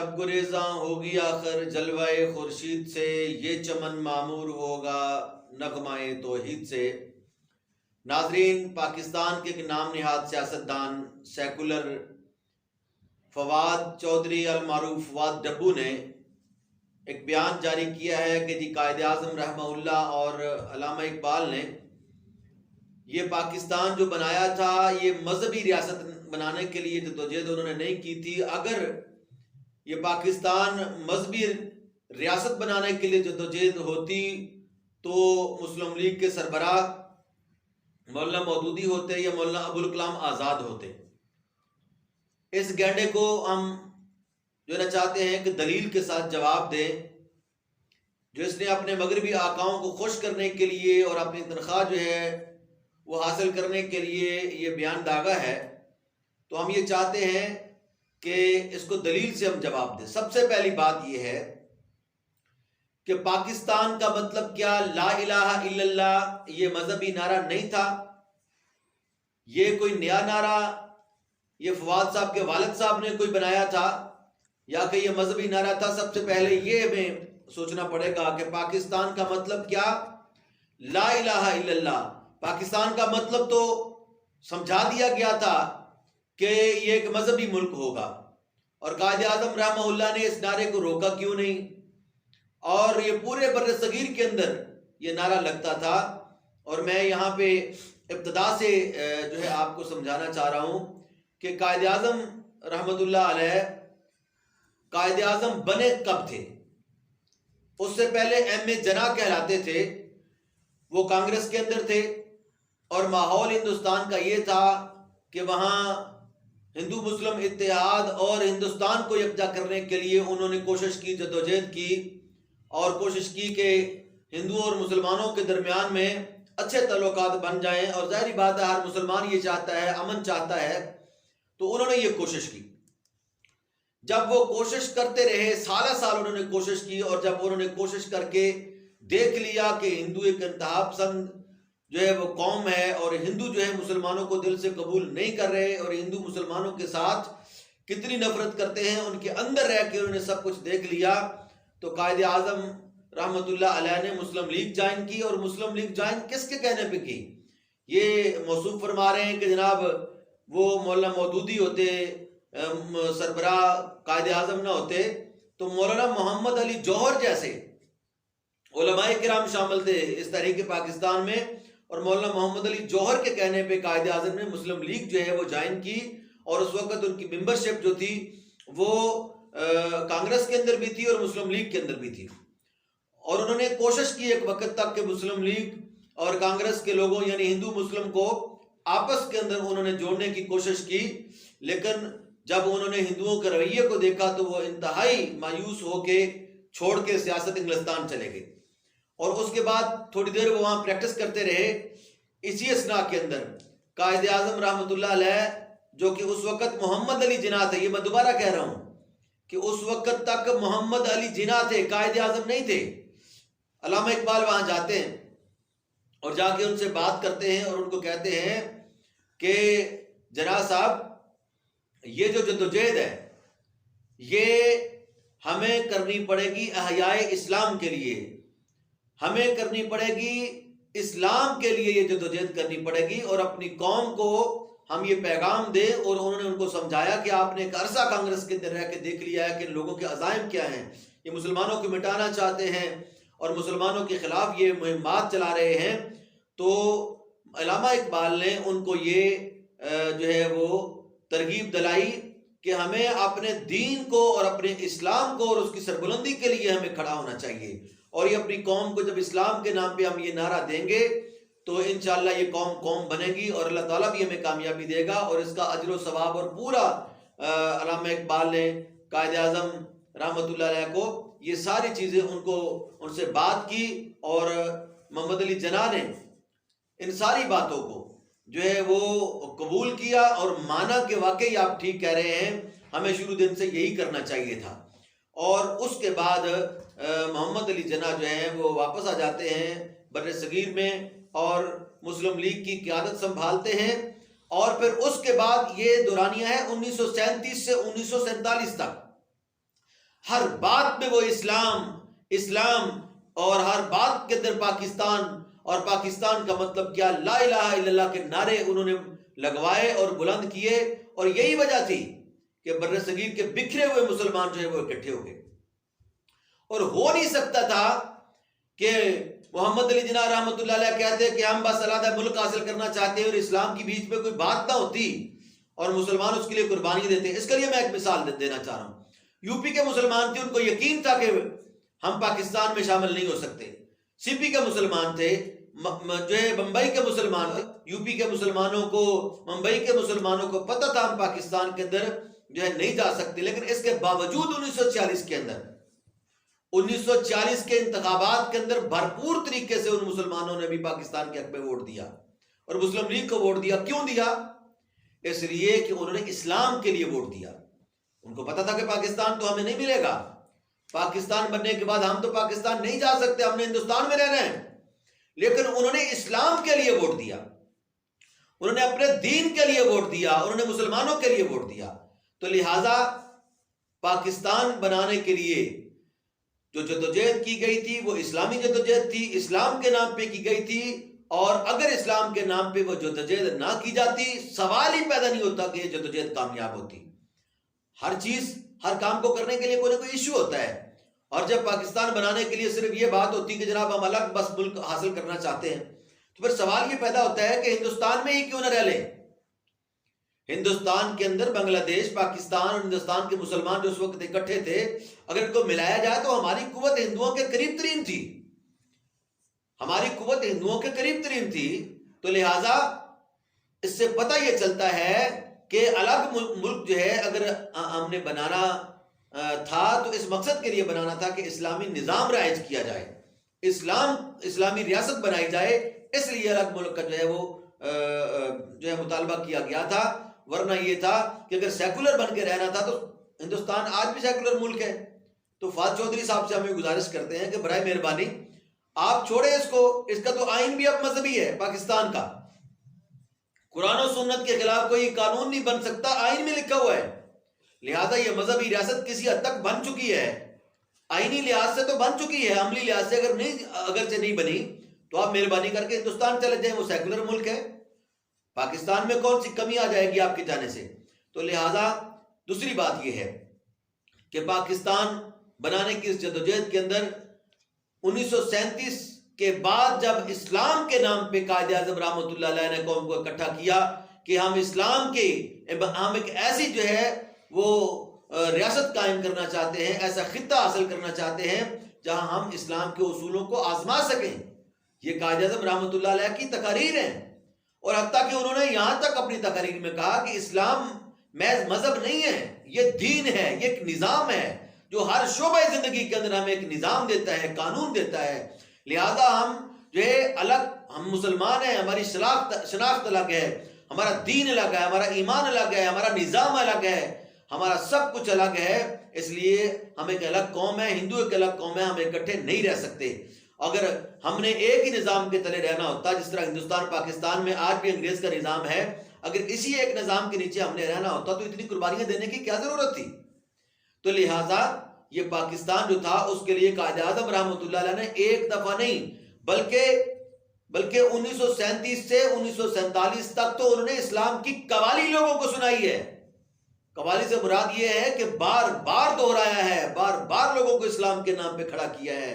شب گریزاں ہوگی آخر جلوائے خورشید سے، یہ چمن معمور ہوگا نغمہ توحید سے۔ ناظرین، پاکستان کے ایک نام نہاد سیاستدان سیکولر فواد چودھری المعروف فواد ڈبو نے ایک بیان جاری کیا ہے کہ جی قائد اعظم رحمہ اللہ اور علامہ اقبال نے یہ پاکستان جو بنایا تھا یہ مذہبی ریاست بنانے کے لیے جدوجہد انہوں نے نہیں کی تھی۔ اگر یہ پاکستان مذہبی ریاست بنانے کے لیے جدوجہد ہوتی تو مسلم لیگ کے سربراہ مولانا مودودی ہوتے یا مولانا ابوالکلام آزاد ہوتے۔ اس گینڈے کو ہم جو نا چاہتے ہیں کہ دلیل کے ساتھ جواب دیں، جو اس نے اپنے مغربی آقاؤں کو خوش کرنے کے لیے اور اپنی تنخواہ جو ہے وہ حاصل کرنے کے لیے یہ بیان داغا ہے، تو ہم یہ چاہتے ہیں کہ اس کو دلیل سے ہم جواب دیں۔ سب سے پہلی بات یہ ہے کہ پاکستان کا مطلب کیا؟ لا الہ الا اللہ یہ مذہبی نعرہ نہیں تھا، یہ کوئی نیا نعرہ یہ فواد صاحب کے والد صاحب نے کوئی بنایا تھا یا کہ یہ مذہبی نعرہ تھا؟ سب سے پہلے یہ ہمیں سوچنا پڑے گا کہ پاکستان کا مطلب کیا؟ لا الہ الا اللہ۔ پاکستان کا مطلب تو سمجھا دیا گیا تھا کہ یہ ایک مذہبی ملک ہوگا، اور قائد اعظم رحمہ اللہ نے اس نعرے کو روکا کیوں نہیں؟ اور یہ پورے بر صغیر کے اندر یہ نعرہ لگتا تھا۔ اور میں یہاں پہ ابتدا سے جو ہے آپ کو سمجھانا چاہ رہا ہوں کہ قائد اعظم رحمۃ اللہ علیہ قائد اعظم بنے کب تھے؟ اس سے پہلے ایم اے جناح کہلاتے تھے، وہ کانگریس کے اندر تھے، اور ماحول ہندوستان کا یہ تھا کہ وہاں ہندو مسلم اتحاد اور ہندوستان کو یکجا کرنے کے لیے انہوں نے کوشش کی، جدوجہد کی، اور کوشش کی کہ ہندو اور مسلمانوں کے درمیان میں اچھے تعلقات بن جائیں، اور ظاہری بات ہے ہر مسلمان یہ چاہتا ہے، امن چاہتا ہے، تو انہوں نے یہ کوشش کی۔ جب وہ کوشش کرتے رہے، سالہ سال انہوں نے کوشش کی، اور جب انہوں نے کوشش کر کے دیکھ لیا کہ ہندو ایک انتہا پسند جو ہے وہ قوم ہے، اور ہندو جو ہے مسلمانوں کو دل سے قبول نہیں کر رہے، اور ہندو مسلمانوں کے ساتھ کتنی نفرت کرتے ہیں، ان کے اندر رہ کے انہوں نے سب کچھ دیکھ لیا، تو قائد اعظم رحمۃ اللہ علیہ نے مسلم لیگ جوائن کی۔ اور مسلم لیگ جوائن کس کے کہنے پہ کی؟ یہ موصوف فرما رہے ہیں کہ جناب وہ مولانا مودودی ہوتے سربراہ قائد اعظم نہ ہوتے تو مولانا محمد علی جوہر جیسے علماء کرام شامل تھے اس تحریک پاکستان میں، اور مولانا محمد علی جوہر کے کہنے پہ قائد اعظم نے مسلم لیگ جو ہے وہ جوائن کی، اور اس وقت ان کی ممبرشپ جو تھی وہ کانگریس کے اندر بھی تھی اور مسلم لیگ کے اندر بھی تھی، اور انہوں نے کوشش کی ایک وقت تک کہ مسلم لیگ اور کانگریس کے لوگوں یعنی ہندو مسلم کو آپس کے اندر انہوں نے جوڑنے کی کوشش کی، لیکن جب انہوں نے ہندوؤں کے رویے کو دیکھا تو وہ انتہائی مایوس ہو کے چھوڑ کے سیاست انگلستان چلے گئے، اور اس کے بعد تھوڑی دیر وہ وہاں پریکٹس کرتے رہے۔ اسی اثناء کے اندر قائد اعظم رحمۃ اللہ علیہ جو کہ اس وقت محمد علی جناح تھے، یہ میں دوبارہ کہہ رہا ہوں کہ اس وقت تک محمد علی جناح تھے، قائد اعظم نہیں تھے۔ علامہ اقبال وہاں جاتے ہیں اور جا کے ان سے بات کرتے ہیں اور ان کو کہتے ہیں کہ جناح صاحب یہ جو جدوجہد ہے یہ ہمیں کرنی پڑے گی احیاء اسلام کے لیے، ہمیں کرنی پڑے گی اسلام کے لیے، یہ جدوجہد کرنی پڑے گی، اور اپنی قوم کو ہم یہ پیغام دیں۔ اور انہوں نے ان کو سمجھایا کہ آپ نے ایک عرصہ کانگریس کے اندر رہ کے دیکھ لیا ہے کہ ان لوگوں کے عزائم کیا ہیں، یہ مسلمانوں کو مٹانا چاہتے ہیں اور مسلمانوں کے خلاف یہ مہمات چلا رہے ہیں۔ تو علامہ اقبال نے ان کو یہ جو ہے وہ ترغیب دلائی کہ ہمیں اپنے دین کو اور اپنے اسلام کو اور اس کی سربلندی کے لیے ہمیں کھڑا ہونا چاہیے، اور یہ اپنی قوم کو جب اسلام کے نام پہ ہم یہ نعرہ دیں گے تو انشاءاللہ یہ قوم بنے گی، اور اللہ تعالیٰ بھی ہمیں کامیابی دے گا، اور اس کا اجر و ثواب اور پورا علامہ اقبال نے قائد اعظم رحمۃ اللہ علیہ کو یہ ساری چیزیں ان سے بات کی، اور محمد علی جناح نے ان ساری باتوں کو جو ہے وہ قبول کیا اور مانا کہ واقعی آپ ٹھیک کہہ رہے ہیں، ہمیں شروع دن سے یہی کرنا چاہیے تھا۔ اور اس کے بعد محمد علی جناح جو ہیں وہ واپس آ جاتے ہیں بر صغیر میں اور مسلم لیگ کی قیادت سنبھالتے ہیں، اور پھر اس کے بعد یہ دورانیہ ہے 1937 سے 1947 تک ہر بات میں وہ اسلام اسلام، اور ہر بات کے اندر پاکستان، اور پاکستان کا مطلب کیا، لا الہ الا اللہ کے نعرے انہوں نے لگوائے اور بلند کیے، اور یہی وجہ تھی کہ بر صغیر کے بکھرے ہوئے مسلمان جو ہے وہ اکٹھے ہو گئے۔ اور ہو نہیں سکتا تھا کہ محمد علی جناح رحمۃ اللہ علیہ کہتے کہ ہم بس علیحدہ ملک حاصل کرنا چاہتے ہیں اور اسلام کی بیچ میں کوئی بات نہ ہوتی اور مسلمان اس کے لیے قربانی دیتے۔ اس کے لیے میں ایک مثال دینا چاہ رہا ہوں۔ یو پی کے مسلمان تھے، ان کو یقین تھا کہ ہم پاکستان میں شامل نہیں ہو سکتے۔ سی پی کے مسلمان تھے، جو ہے بمبئی کے مسلمان تھے، یو پی کے مسلمانوں کو، ممبئی کے مسلمانوں کو پتہ تھا ہم پاکستان کے اندر جو ہے نہیں جا سکتے، لیکن اس کے باوجود 1946 کے اندر 1940 کے انتخابات کے اندر بھرپور طریقے سے ان مسلمانوں نے بھی پاکستان کے حق میں ووٹ دیا اور مسلم لیگ کو ووٹ دیا۔ کیوں دیا؟ اس لیے کہ انہوں نے اسلام کے لیے ووٹ دیا۔ ان کو پتا تھا کہ پاکستان تو ہمیں نہیں ملے گا، پاکستان بننے کے بعد ہم تو پاکستان نہیں جا سکتے، ہم نے ہندوستان میں رہنا ہے، لیکن انہوں نے اسلام کے لیے ووٹ دیا، انہوں نے اپنے دین کے لیے ووٹ دیا، انہوں نے مسلمانوں کے لیے ووٹ دیا۔ تو لہٰذا پاکستان بنانے کے لیے جو جدوجہد کی گئی تھی وہ اسلامی جدوجہد تھی، اسلام کے نام پہ کی گئی تھی، اور اگر اسلام کے نام پہ وہ جدوجہد نہ کی جاتی، سوال ہی پیدا نہیں ہوتا کہ یہ جدوجہد کامیاب ہوتی۔ ہر چیز، ہر کام کو کرنے کے لیے کوئی نہ کوئی ایشو ہوتا ہے، اور جب پاکستان بنانے کے لیے صرف یہ بات ہوتی کہ جناب ہم الگ بس ملک حاصل کرنا چاہتے ہیں، تو پھر سوال یہ پیدا ہوتا ہے کہ ہندوستان میں ہی کیوں نہ رہ لیں؟ ہندوستان کے اندر بنگلہ دیش، پاکستان اور ہندوستان کے مسلمان جو اس وقت اکٹھے تھے، اگر ان کو ملایا جائے تو ہماری قوت ہندوؤں کے قریب ترین تھی، ہماری قوت ہندوؤں کے قریب ترین تھی۔ تو لہٰذا اس سے پتہ یہ چلتا ہے کہ الگ ملک جو ہے اگر ہم نے بنانا تھا تو اس مقصد کے لیے بنانا تھا کہ اسلامی نظام رائج کیا جائے، اسلامی ریاست بنائی جائے، اس لیے الگ ملک کا جو ہے وہ جو ہے مطالبہ کیا گیا تھا۔ ورنہ یہ تھا کہ اگر سیکولر بن کے رہنا تھا تو ہندوستان آج بھی سیکولر ملک ہے۔ تو فاض چودھری صاحب سے ہمیں گزارش کرتے ہیں کہ برائے مہربانی آپ چھوڑیں اس کو، اس کا تو آئین بھی اب مذہبی ہے پاکستان کا، قرآن و سنت کے خلاف کوئی قانون نہیں بن سکتا، آئین میں لکھا ہوا ہے۔ لہذا یہ مذہبی ریاست کسی حد تک بن چکی ہے، آئینی لحاظ سے تو بن چکی ہے، عملی لحاظ سے اگرچہ نہیں بنی تو آپ مہربانی کر کے ہندوستان چلے جائیں، وہ سیکولر ملک ہے، پاکستان میں کون سی کمی آ جائے گی آپ کے جانے سے؟ تو لہذا دوسری بات یہ ہے کہ پاکستان بنانے کی اس جدوجہد کے اندر 1937 کے بعد جب اسلام کے نام پہ قائد اعظم رحمۃ اللہ علیہ نے قوم کو اکٹھا کیا کہ ہم اسلام کے، ہم ایک ایسی جو ہے وہ ریاست قائم کرنا چاہتے ہیں، ایسا خطہ حاصل کرنا چاہتے ہیں جہاں ہم اسلام کے اصولوں کو آزما سکیں، یہ قائد اعظم رحمۃ اللہ علیہ کی تقاریر ہیں۔ اور حتیٰ کہ انہوں نے یہاں تک اپنی تقاریر میں کہا کہ اسلام محض مذہب نہیں ہے، یہ دین ہے، یہ ایک نظام ہے جو ہر شعبہ زندگی کے اندر ہمیں ایک نظام دیتا ہے، قانون دیتا ہے۔ لہذا ہم جو ہے الگ، ہم مسلمان ہیں، ہماری شناخت الگ ہے، ہمارا دین الگ ہے، ہمارا ایمان الگ ہے، ہمارا نظام الگ ہے، ہمارا سب کچھ الگ ہے، اس لیے ہم ایک الگ قوم ہے، ہندو ایک الگ قوم ہے، ہم اکٹھے نہیں رہ سکتے۔ اگر ہم نے ایک ہی نظام کے تلے رہنا ہوتا، جس طرح ہندوستان پاکستان میں آج بھی انگریز کا نظام ہے، اگر اسی ایک نظام کے نیچے ہم نے رہنا ہوتا تو اتنی قربانیاں دینے کی کیا ضرورت تھی؟ تو لہٰذا یہ پاکستان جو تھا اس کے لیے قائد اعظم رحمۃ اللہ علیہ نے ایک دفعہ نہیں بلکہ 1937 سے 1947 تک تو انہوں نے اسلام کی قوالی لوگوں کو سنائی ہے۔ قوالی سے مراد یہ ہے کہ بار بار دہرایا ہے، بار بار لوگوں کو اسلام کے نام پہ کھڑا کیا ہے،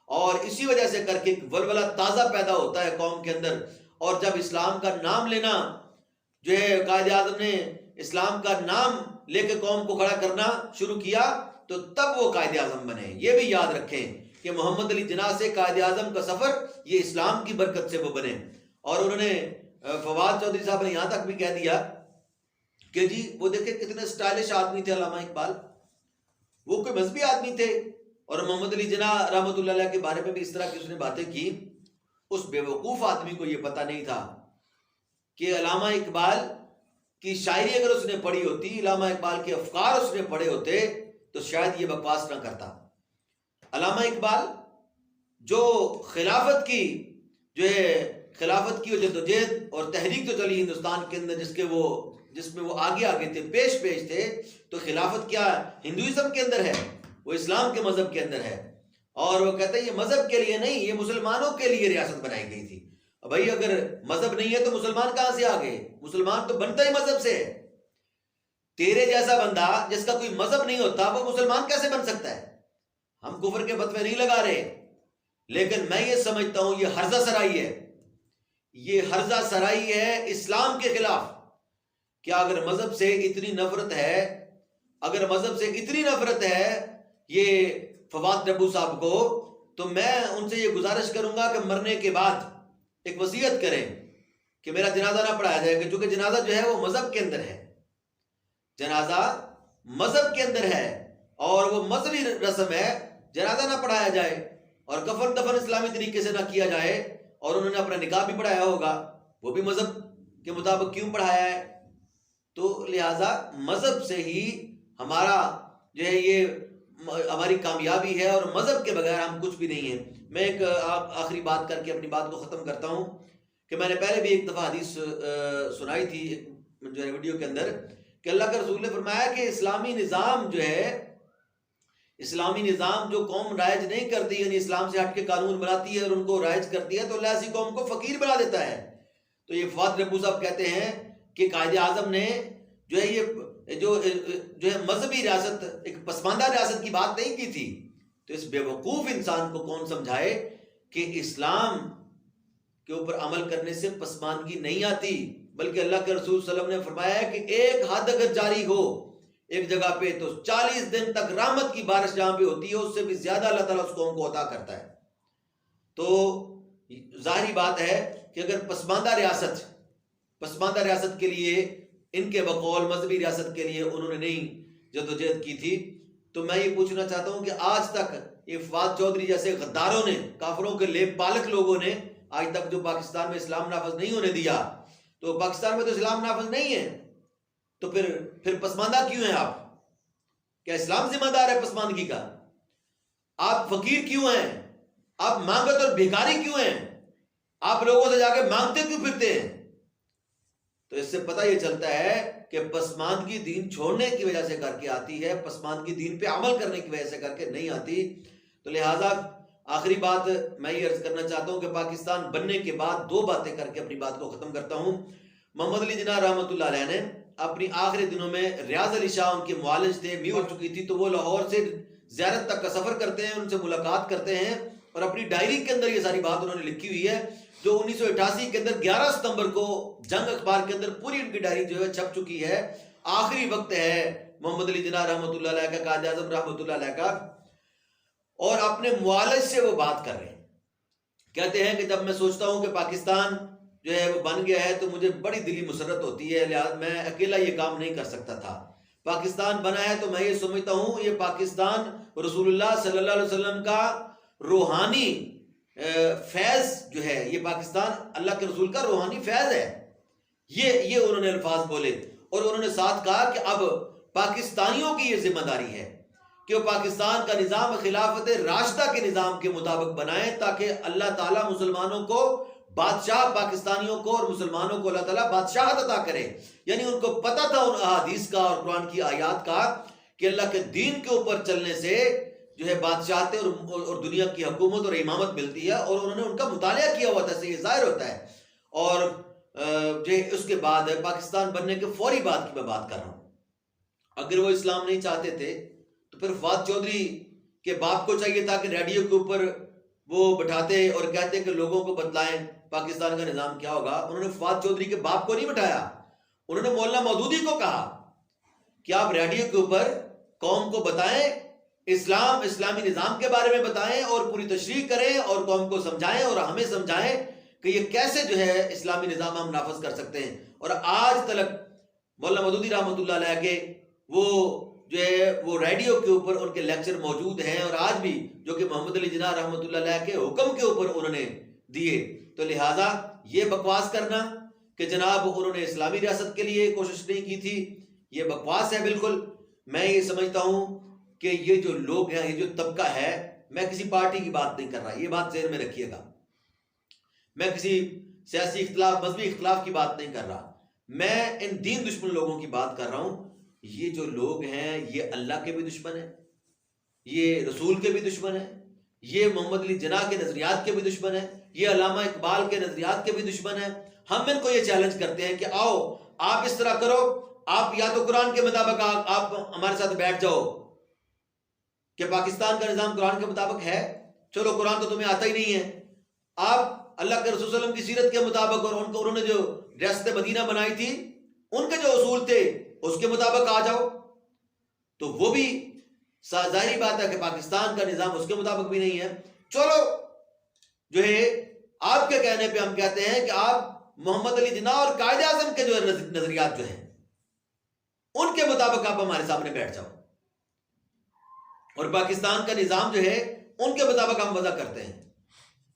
اور اسی وجہ سے کر کے ولولہ تازہ پیدا ہوتا ہے قوم کے اندر۔ اور جب اسلام کا نام لینا جو ہے، قائد اعظم نے اسلام کا نام لے کے قوم کو کھڑا کرنا شروع کیا تو تب وہ قائد اعظم بنے۔ یہ بھی یاد رکھیں کہ محمد علی جناح سے قائد اعظم کا سفر یہ اسلام کی برکت سے وہ بنے۔ اور انہوں نے، فواد چودھری صاحب نے یہاں تک بھی کہہ دیا کہ جی وہ دیکھیں کتنے سٹائلش آدمی تھے علامہ اقبال، وہ کوئی مذہبی آدمی تھے، اور محمد علی جناح رحمۃ اللہ علیہ کے بارے میں بھی اس طرح کی اس نے باتیں کی۔ اس بے وقوف آدمی کو یہ پتہ نہیں تھا کہ علامہ اقبال کی شاعری اگر اس نے پڑھی ہوتی، علامہ اقبال کے افکار اس نے پڑھے ہوتے تو شاید یہ بکواس نہ کرتا۔ علامہ اقبال جو خلافت کی وہ جدوجہد اور تحریک تو چلی ہندوستان کے اندر، جس میں وہ آگے تھے، پیش تھے، تو خلافت کیا ہندوازم کے اندر ہے؟ وہ اسلام کے مذہب کے اندر ہے، اور وہ کہتے ہیں یہ مذہب کے لیے نہیں، یہ مسلمانوں کے لیے ریاست بنائی گئی تھی۔ بھائی اگر مذہب نہیں ہے تو مسلمان کہاں سے آ گئے؟ مسلمان تو بنتا ہی مذہب سے ہے۔ تیرے جیسا بندہ جس کا کوئی مذہب نہیں ہوتا وہ مسلمان کیسے بن سکتا ہے؟ ہم کفر کے فتوے نہیں لگا رہے، لیکن میں یہ سمجھتا ہوں یہ ہرزہ سرائی ہے، یہ ہرزہ سرائی ہے اسلام کے خلاف۔ کیا اگر مذہب سے اتنی نفرت ہے، اگر مذہب سے اتنی نفرت ہے یہ فواد ڈبو صاحب کو، تو میں ان سے یہ گزارش کروں گا کہ مرنے کے بعد ایک وصیت کریں کہ میرا جنازہ نہ پڑھایا جائے گا، کیونکہ جنازہ جو ہے وہ مذہب کے اندر ہے، جنازہ مذہب کے اندر ہے اور وہ مذہبی رسم ہے، جنازہ نہ پڑھایا جائے اور کفن دفن اسلامی طریقے سے نہ کیا جائے۔ اور انہوں نے اپنا نکاح بھی پڑھایا ہوگا، وہ بھی مذہب کے مطابق کیوں پڑھایا ہے؟ تو لہٰذا مذہب سے ہی ہمارا جو ہے یہ ہماری کامیابی ہے، اور مذہب کے بغیر ہم کچھ بھی نہیں ہیں۔ میں ایک آخری بات کر کے اپنی بات کو ختم کرتا ہوں کہ میں نے پہلے بھی ایک دفعہ حدیث سنائی تھی جو ہے ویڈیو کے اندر، کہ اللہ کے رسول نے فرمایا کہ اسلامی نظام جو ہے، اسلامی نظام جو قوم رائج نہیں کرتی، یعنی اسلام سے ہٹ کے قانون بناتی ہے اور ان کو رائج کرتی ہے، تو اللہ ایسی قوم کو فقیر بنا دیتا ہے۔ تو یہ فواد ڈبو صاحب کہتے ہیں کہ قائد اعظم نے جو ہے یہ جو ہے مذہبی ریاست، ایک پسماندہ ریاست کی بات نہیں کی تھی۔ تو اس بے وقوف انسان کو کون سمجھائے کہ اسلام کے اوپر عمل کرنے سے پسماندگی نہیں آتی، بلکہ اللہ کے رسول صلی اللہ علیہ وسلم نے فرمایا ہے کہ ایک حد اگر جاری ہو ایک جگہ پہ تو 40 دن تک رحمت کی بارش جہاں پہ ہوتی ہے اس سے بھی زیادہ اللہ تعالیٰ اس قوم کو عطا کرتا ہے۔ تو ظاہری بات ہے کہ اگر پسماندہ ریاست کے لیے ان کے بقول مذہبی ریاست کے لیے انہوں نے نہیں جدوجہد کی تھی، تو میں یہ پوچھنا چاہتا ہوں کہ آج تک یہ فواد چودھری جیسے غداروں نے، کافروں کے لیب پالک لوگوں نے آج تک جو پاکستان میں اسلام نافذ نہیں ہونے دیا، تو پاکستان میں تو اسلام نافذ نہیں ہے، تو پھر پسماندہ کیوں ہیں آپ؟ کیا اسلام ذمہ دار ہے پسماندگی کا؟ آپ فقیر کیوں ہیں؟ آپ مانگت اور بھیکاری کیوں ہیں؟ آپ لوگوں سے جا کے مانگتے کیوں پھرتے ہیں؟ تو اس سے پتہ یہ چلتا ہے کہ پسماندگی دین چھوڑنے کی وجہ سے کر کے آتی ہے، پسماندگی دین پہ عمل کرنے کی وجہ سے کر کے نہیں آتی۔ تو لہٰذا آخری بات میں یہ عرض کرنا چاہتا ہوں کہ پاکستان بننے کے بعد دو باتیں کر کے اپنی بات کو ختم کرتا ہوں۔ محمد علی جناح رحمۃ اللہ علیہ نے اپنی آخری دنوں میں، ریاض علی شاہ ان کے معالج تھے، میت ہو چکی تھی، تو وہ لاہور سے زیارت تک کا سفر کرتے ہیں، ان سے ملاقات کرتے ہیں، اور اپنی ڈائری کے اندر یہ ساری بات انہوں نے لکھی ہوئی ہے، جو 1988 کے اندر 11 ستمبر کو جنگ اخبار کے اندر پوری ان کی ڈائری جو ہے چھپ چکی ہے۔ آخری وقت ہے محمد علی جناح رحمۃ اللہ علیہ کا، قائد اعظم رحمۃ اللہ علیہ کا، اور اپنے معالج سے وہ بات کر رہے ہیں۔ کہتے ہیں کہ جب میں سوچتا ہوں کہ پاکستان جو ہے وہ بن گیا ہے تو مجھے بڑی دلی مسرت ہوتی ہے، لہٰذا میں اکیلا یہ کام نہیں کر سکتا تھا۔ پاکستان بنا ہے تو میں یہ سمجھتا ہوں یہ پاکستان رسول اللہ صلی اللہ علیہ وسلم کا روحانی فیض جو ہے، یہ پاکستان اللہ کے رسول کا روحانی فیض ہے۔ یہ انہوں نے الفاظ بولے، اور انہوں نے ساتھ کہا کہ اب پاکستانیوں کی یہ ذمہ داری ہے کہ وہ پاکستان کا نظام خلافت راشدہ کے نظام کے مطابق بنائیں، تاکہ اللہ تعالیٰ مسلمانوں کو بادشاہ، پاکستانیوں کو اور مسلمانوں کو اللہ تعالیٰ بادشاہت عطا کرے۔ یعنی ان کو پتہ تھا ان احادیث کا اور قرآن کی آیات کا کہ اللہ کے دین کے اوپر چلنے سے جو ہے بادشاہت اور دنیا کی حکومت اور امامت ملتی ہے، اور انہوں نے ان کا مطالعہ کیا ہوا تھا، سے یہ ظاہر ہوتا ہے۔ اور جو اس کے بعد پاکستان بننے کے فوری بعد کی میں بات کر رہا ہوں، اگر وہ اسلام نہیں چاہتے تھے تو پھر فواد چودھری کے باپ کو چاہیے تھا کہ ریڈیو کے اوپر وہ بٹھاتے اور کہتے کہ لوگوں کو بتلائیں پاکستان کا نظام کیا ہوگا۔ انہوں نے فواد چودھری کے باپ کو نہیں بٹھایا، انہوں نے مولانا مودودی کو کہا کہ آپ ریڈیو کے اوپر قوم کو بتائیں، اسلامی نظام کے بارے میں بتائیں اور پوری تشریح کریں اور قوم کو سمجھائیں اور ہمیں سمجھائیں کہ یہ کیسے جو ہے اسلامی نظام ہم نافذ کر سکتے ہیں۔ اور آج تک مولانا مودودی رحمۃ اللہ علیہ کے وہ جو ہے وہ ریڈیو کے اوپر ان کے لیکچر موجود ہیں، اور آج بھی جو کہ محمد علی جناح رحمۃ اللہ علیہ کے حکم کے اوپر انہوں نے دیے۔ تو لہٰذا یہ بکواس کرنا کہ جناب انہوں نے اسلامی ریاست کے لیے کوشش نہیں کی تھی، یہ بکواس ہے بالکل۔ میں یہ سمجھتا ہوں کہ یہ جو لوگ ہیں، یہ جو طبقہ ہے، میں کسی پارٹی کی بات نہیں کر رہا، یہ بات ذہن میں رکھیے گا، میں کسی سیاسی اختلاف، مذہبی اختلاف کی بات نہیں کر رہا، میں ان دین دشمن لوگوں کی بات کر رہا ہوں۔ یہ جو لوگ ہیں یہ اللہ کے بھی دشمن ہیں، یہ رسول کے بھی دشمن ہیں، یہ محمد علی جناح کے نظریات کے بھی دشمن ہیں، یہ علامہ اقبال کے نظریات کے بھی دشمن ہیں. ہم ان کو یہ چیلنج کرتے ہیں کہ آؤ آپ اس طرح کرو، آپ یا تو قرآن کے مطابق آپ ہمارے ساتھ بیٹھ جاؤ کہ پاکستان کا نظام قرآن کے مطابق ہے. چلو قرآن تو تمہیں آتا ہی نہیں ہے، آپ اللہ کے رسول صلی اللہ علیہ وسلم کی سیرت کے مطابق اور انہوں نے جو ریاست مدینہ بنائی تھی ان کے جو اصول تھے اس کے مطابق آ جاؤ. تو وہ بھی ظاہری بات ہے کہ پاکستان کا نظام اس کے مطابق بھی نہیں ہے. چلو جو ہے آپ کے کہنے پہ ہم کہتے ہیں کہ آپ محمد علی جناح اور قائد اعظم کے جو نظریات جو ہیں ان کے مطابق آپ ہمارے سامنے بیٹھ جاؤ، اور پاکستان کا نظام جو ہے ان کے مطابق ہم وضع کرتے ہیں.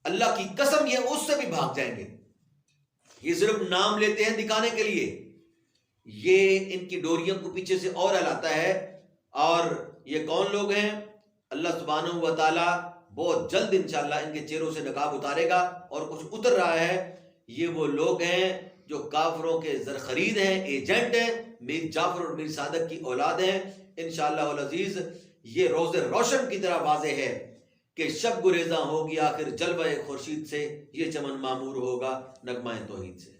اللہ کی قسم یہ اس سے بھی بھاگ جائیں گے. یہ صرف نام لیتے ہیں دکھانے کے لیے، یہ ان کی ڈوریوں کو پیچھے سے اور ہلاتا ہے. اور یہ کون لوگ ہیں؟ اللہ سبحانہ و تعالی بہت جلد انشاءاللہ ان کے چہروں سے نقاب اتارے گا، اور کچھ اتر رہا ہے. یہ وہ لوگ ہیں جو کافروں کے زرخرید ہیں، ایجنٹ ہیں، میر جعفر اور میر صادق کی اولاد ہیں. انشاءاللہ العزیز یہ روز روشن کی طرح واضح ہے کہ شب گریزاں ہوگی آخر جلوہ خورشید سے، یہ چمن معمور ہوگا نغمہ توحید سے.